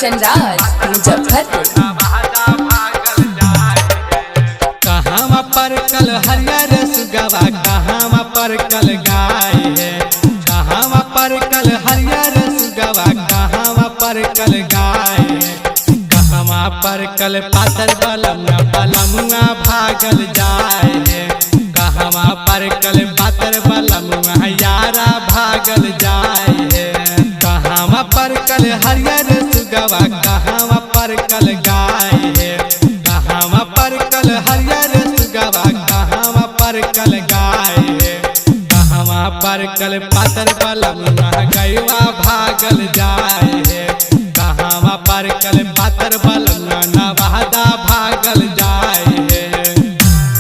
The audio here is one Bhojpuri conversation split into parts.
कंचन राज मुजफ्फरपुर। कहाँ पर कल हरियर सुगवा कहाँ पर कल गाय है, कहाँ पर कल हरियर सुगवा कहाँ पर कल गाय है, कहाँ पर कल पातर बलमुआ भागल जाए है, कहाँ पर कल पातर बलमुआ यारा भागल जाए है, कहाँ पर कल हरियर सुगवा कहाँ पर कल गाय है, कहाँ पर कल हरियर सुगवा कहाँ पर कल गाय है, कहाँ पर कल पातर बलमुआ गैवा भागल जाए है, कहाँ पर कल पातर बलमुआ नवादा भागल जाए है।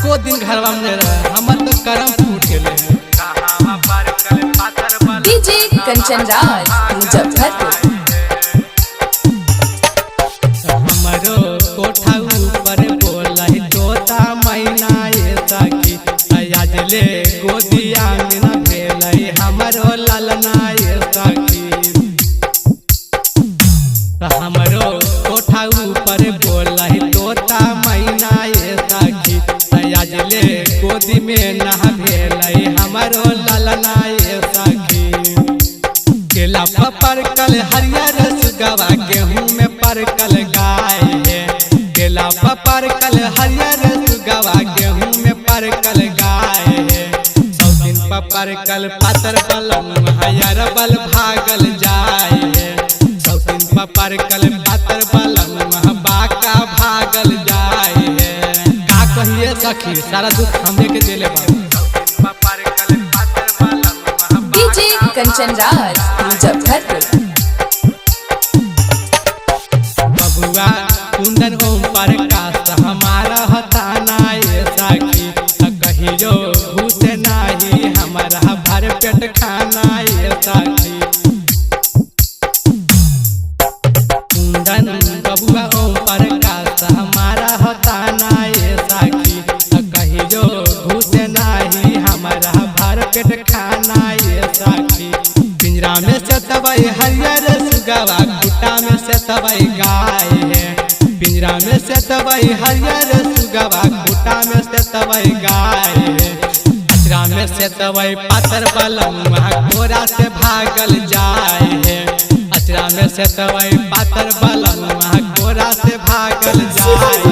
को दिन घरवा में रहे हमर तो करम फूट गेले है। कहाँ पर कल पातर बलमुआ डीजे कंचन राज मुजफ्फरपुर। हमरो कोठा ऊपर बोलाई तोता मैना ये सखी, आज ले गोदिया में न भेलै हमरो ललना ये सखी, हमरो कोठा ऊपर बोलाई तोता मैना ये सखी, आज ले गोदी में न भेलै हमरो ललना ये सखी, केला पर कल हरियर सुगवा गेहूं में पर कल गाय है, केला पर कल हरियर सुगवा गेहूं में पर कल गाय है, सौ दिन पर कल पातर बलमुआ हरियर बल भागल जाए है, सौ दिन पर कल पातर बलमुआ बाका भागल जाए है। का कहिए सखी सारा दुख हमरे के देले बा। डीजे कंचन राज मुजफ्फरपुर। बबुआ कुंदन ओम प्रकाश हमारा हताना ये सखी, कहियो घुसे नाही हमारा भर पेट खाना ये सखी, कुंदन बबुआ ओम प्रकाश हमारा हताना ये सखी, कहियो घुसे नाही हमारा भर पेट खाना ये सखी, पिंजरा में से तबई हरियर सुगवा खूटा में से तबई गाय है, पिंजरा में से तबई हरियर सुगवा खूटा में से तबई गाय है, अचरा में से तबई पातर बलमुआ कोरा से भागल जाए है, अचरा में से तबई पातर बलमुआ कोरा से भागल जाए।